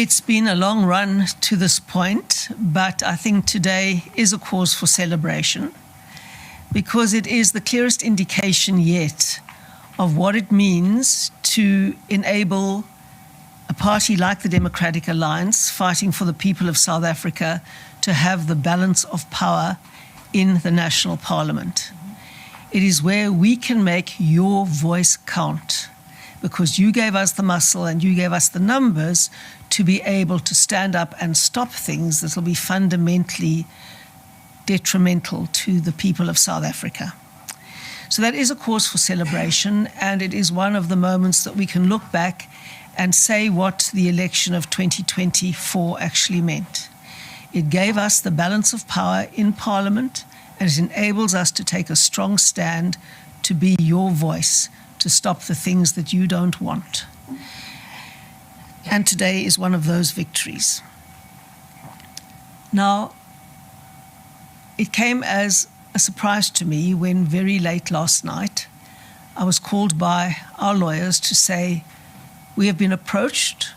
It's been a long run to this point, but I think today is a cause for celebration because it is the clearest indication yet of what it means to enable a party like the Democratic Alliance, fighting for the people of South Africa, to have the balance of power in the national parliament. It is where we can make your voice count, because you gave us the muscle and you gave us the numbers to be able to stand up and stop things that will be fundamentally detrimental to the people of South Africa. So that is a cause for celebration, and it is one of the moments that we can look back and say what the election of 2024 actually meant. It gave us the balance of power in Parliament, and it enables us to take a strong stand to be your voice, to stop the things that you don't want. And today is one of those victories. Now, it came as a surprise to me when very late last night I was called by our lawyers to say, we have been approached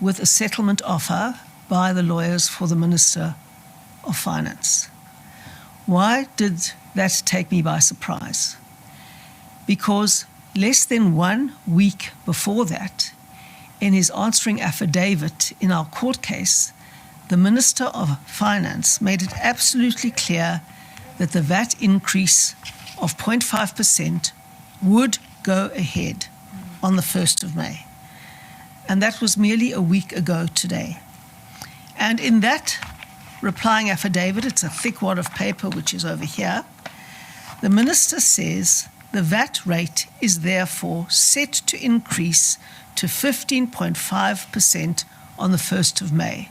with a settlement offer by the lawyers for the Minister of Finance. Why did that take me by surprise? Because less than 1 week before that, in his answering affidavit in our court case, the Minister of Finance made it absolutely clear that the VAT increase of 0.5% would go ahead on the 1st of May. And that was merely a week ago today. And in that replying affidavit, it's a thick wad of paper which is over here, the Minister says the VAT rate is therefore set to increase to 15.5% on the 1st of May.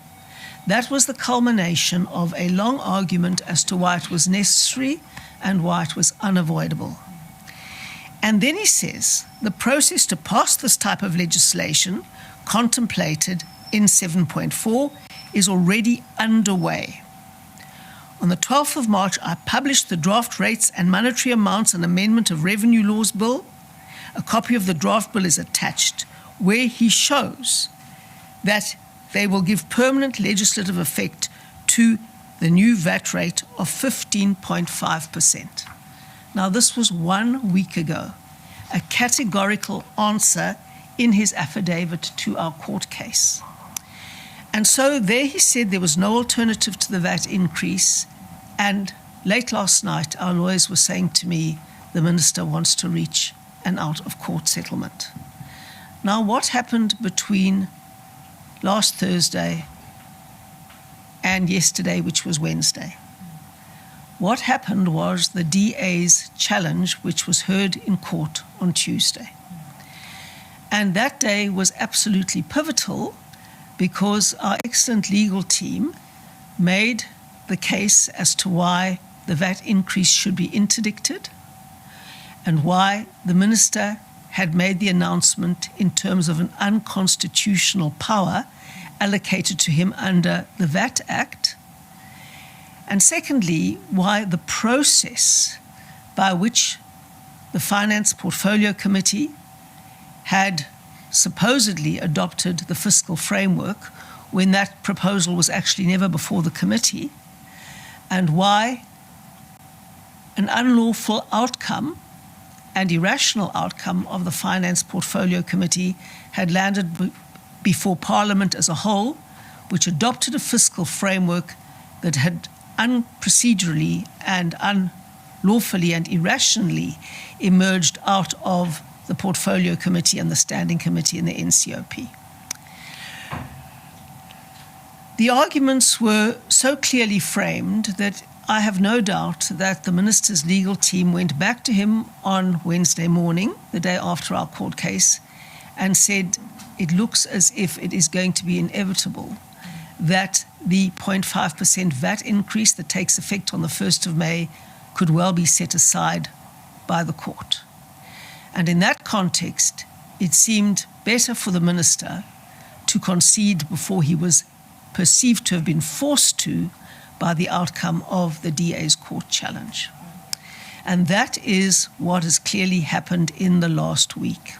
That was the culmination of a long argument as to why it was necessary and why it was unavoidable. And then he says the process to pass this type of legislation contemplated in 7.4 is already underway. On the 12th of March, I published the draft rates and monetary amounts and amendment of revenue laws bill. A copy of the draft bill is attached, where he shows that they will give permanent legislative effect to the new VAT rate of 15.5%. Now, this was 1 week ago, a categorical answer in his affidavit to our court case. And so there he said there was no alternative to the VAT increase, and late last night our lawyers were saying to me the minister wants to reach an out-of-court settlement. Now, what happened between last Thursday and yesterday, which was Wednesday? What happened was the DA's challenge, which was heard in court on Tuesday. And that day was absolutely pivotal because our excellent legal team made the case as to why the VAT increase should be interdicted and why the minister had made the announcement in terms of an unconstitutional power allocated to him under the VAT Act. And secondly, why the process by which the Finance Portfolio Committee had supposedly adopted the fiscal framework when that proposal was actually never before the committee, and why an unlawful outcome and irrational outcome of the Finance Portfolio Committee had landed before Parliament as a whole, which adopted a fiscal framework that had unprocedurally and unlawfully and irrationally emerged out of the Portfolio Committee and the Standing Committee in the NCOP. The arguments were so clearly framed that I have no doubt that the minister's legal team went back to him on Wednesday morning, the day after our court case, and said it looks as if it is going to be inevitable that the 0.5% VAT increase that takes effect on the 1st of May could well be set aside by the court. And in that context, it seemed better for the minister to concede before he was perceived to have been forced to by the outcome of the DA's court challenge. And that is what has clearly happened in the last week.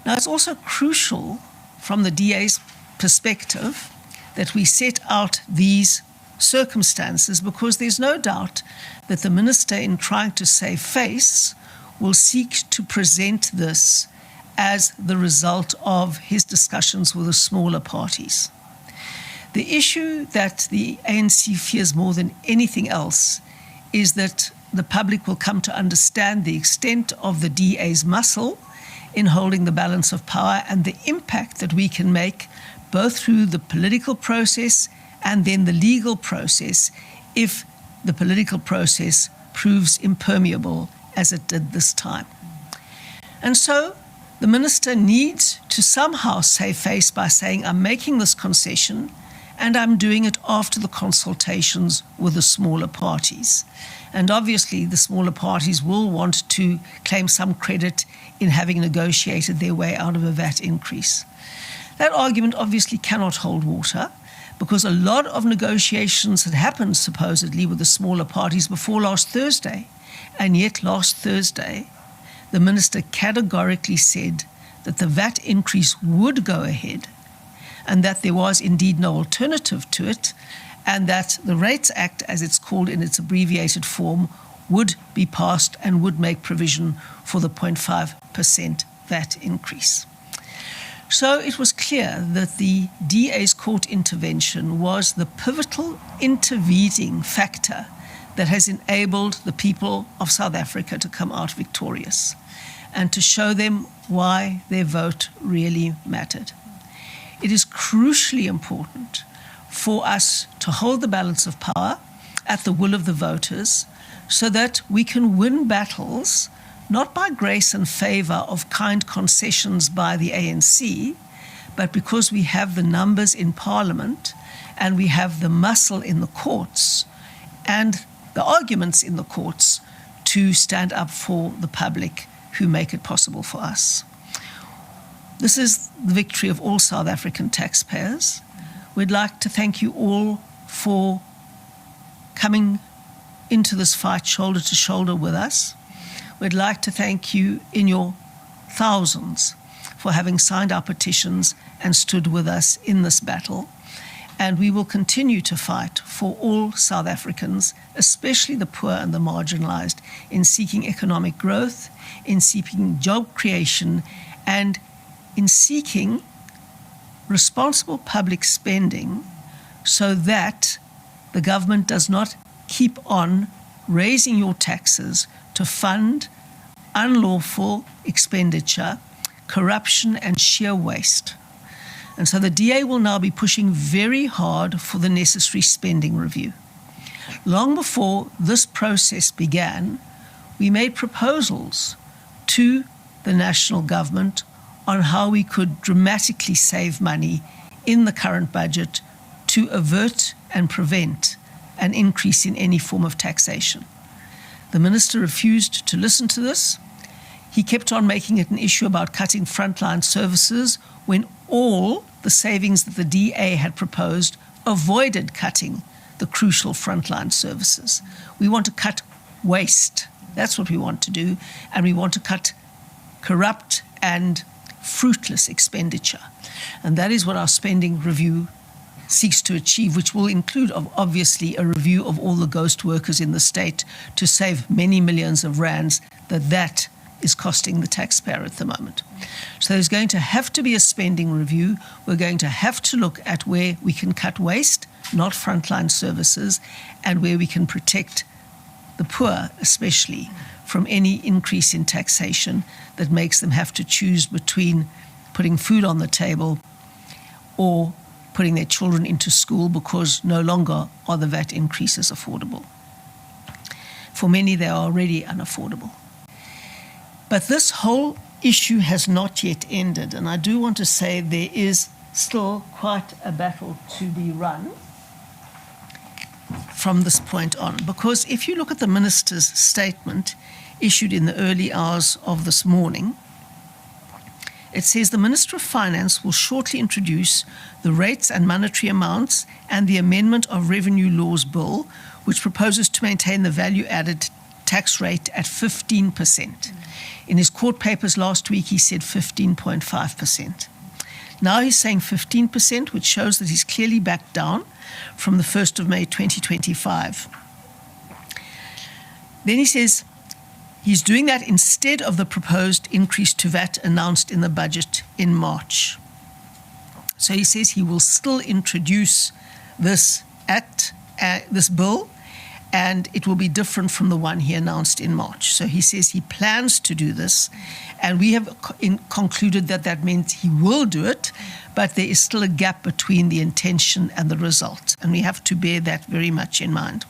Now, it's also crucial from the DA's perspective that we set out these circumstances, because there's no doubt that the minister, in trying to save face, will seek to present this as the result of his discussions with the smaller parties. The issue that the ANC fears more than anything else is that the public will come to understand the extent of the DA's muscle in holding the balance of power and the impact that we can make both through the political process and then the legal process if the political process proves impermeable as it did this time. And so the minister needs to somehow save face by saying, I'm making this concession and I'm doing it after the consultations with the smaller parties. And obviously the smaller parties will want to claim some credit in having negotiated their way out of a VAT increase. That argument obviously cannot hold water, because a lot of negotiations had happened supposedly with the smaller parties before last Thursday. And yet last Thursday, the minister categorically said that the VAT increase would go ahead and that there was indeed no alternative to it, and that the Rates Act, as it's called in its abbreviated form, would be passed and would make provision for the 0.5% VAT increase. So it was clear that the DA's court intervention was the pivotal intervening factor that has enabled the people of South Africa to come out victorious and to show them why their vote really mattered. It is crucially important for us to hold the balance of power at the will of the voters so that we can win battles not by grace and favor of kind concessions by the ANC, but because we have the numbers in Parliament and we have the muscle in the courts and the arguments in the courts to stand up for the public who make it possible for us. This is the victory of all South African taxpayers. We'd like to thank you all for coming into this fight shoulder to shoulder with us. We'd like to thank you in your thousands for having signed our petitions and stood with us in this battle. And we will continue to fight for all South Africans, especially the poor and the marginalized, in seeking economic growth, in seeking job creation, and in seeking responsible public spending so that the government does not keep on raising your taxes to fund unlawful expenditure, corruption, and sheer waste. And so the DA will now be pushing very hard for the necessary spending review. Long before this process began, we made proposals to the national government on how we could dramatically save money in the current budget to avert and prevent an increase in any form of taxation. The minister refused to listen to this. He kept on making it an issue about cutting frontline services when all the savings that the DA had proposed avoided cutting the crucial frontline services. We want to cut waste. That's what we want to do. And we want to cut corrupt and fruitless expenditure. And that is what our spending review seeks to achieve, which will include obviously a review of all the ghost workers in the state to save many millions of rands that is costing the taxpayer at the moment. So there's going to have to be a spending review. We're going to have to look at where we can cut waste, not frontline services, and where we can protect the poor, especially, from any increase in taxation that makes them have to choose between putting food on the table or putting their children into school because no longer are the VAT increases affordable. For many, they are already unaffordable. But this whole issue has not yet ended, and I do want to say there is still quite a battle to be run from this point on. Because if you look at the minister's statement issued in the early hours of this morning, it says the Minister of Finance will shortly introduce the rates and monetary amounts and the Amendment of Revenue Laws Bill, which proposes to maintain the value-added tax rate at 15%. In his court papers last week, he said 15.5%. Now he's saying 15%, which shows that he's clearly backed down from the 1st of May 2025. Then he says he's doing that instead of the proposed increase to VAT announced in the budget in March. So he says he will still introduce this this bill, and it will be different from the one he announced in March. So he says he plans to do this, and we have concluded that that means he will do it, but there is still a gap between the intention and the result, and we have to bear that very much in mind.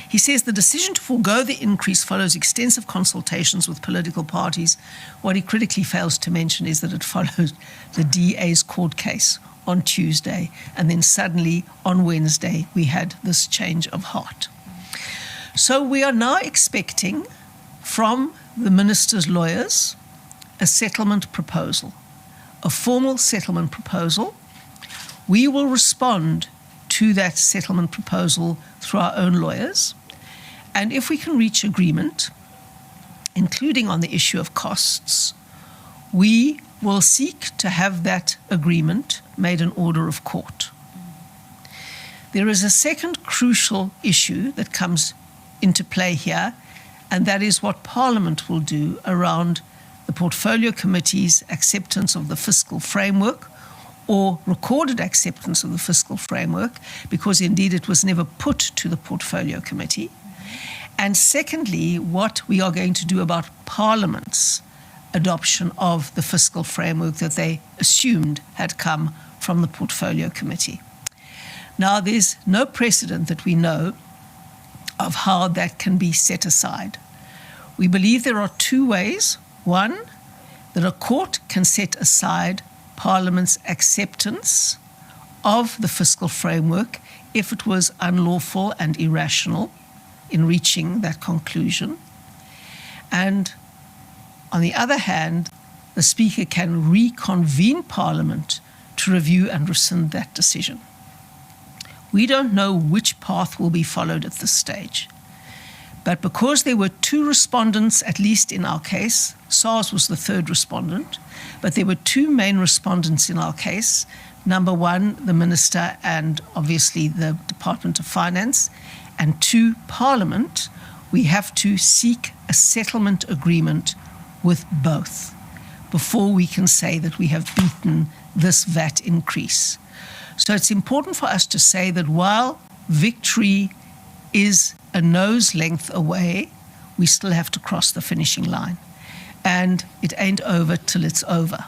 He says the decision to forego the increase follows extensive consultations with political parties. What he critically fails to mention is that it followed the DA's court case on Tuesday, and then suddenly on Wednesday we had this change of heart. So we are now expecting from the minister's lawyers a settlement proposal, a formal settlement proposal. We will respond to that settlement proposal through our own lawyers, and if we can reach agreement, including on the issue of costs, we will seek to have that agreement made an order of court. There is a second crucial issue that comes into play here, and that is what Parliament will do around the Portfolio Committee's acceptance of the fiscal framework, or recorded acceptance of the fiscal framework, because indeed it was never put to the Portfolio Committee. And secondly, what we are going to do about Parliament's adoption of the fiscal framework that they assumed had come from the Portfolio Committee. Now, there's no precedent that we know of how that can be set aside. We believe there are two ways. One, that a court can set aside Parliament's acceptance of the fiscal framework if it was unlawful and irrational in reaching that conclusion. And on the other hand, the Speaker can reconvene Parliament to review and rescind that decision. We don't know which path will be followed at this stage. But because there were two respondents, at least in our case, SARS was the third respondent, but there were two main respondents in our case. Number one, the Minister and obviously the Department of Finance, and two, Parliament. We have to seek a settlement agreement with both before we can say that we have beaten this VAT increase. So it's important for us to say that while victory is a nose length away, we still have to cross the finishing line. And it ain't over till it's over.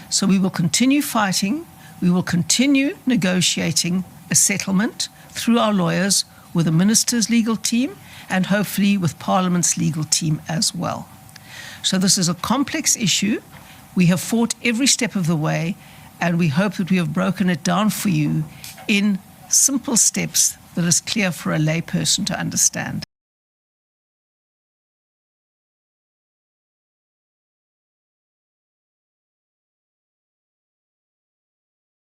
So we will continue fighting, we will continue negotiating a settlement through our lawyers with the Minister's legal team and hopefully with Parliament's legal team as well. So this is a complex issue. We have fought every step of the way, and we hope that we have broken it down for you in simple steps that is clear for a layperson to understand.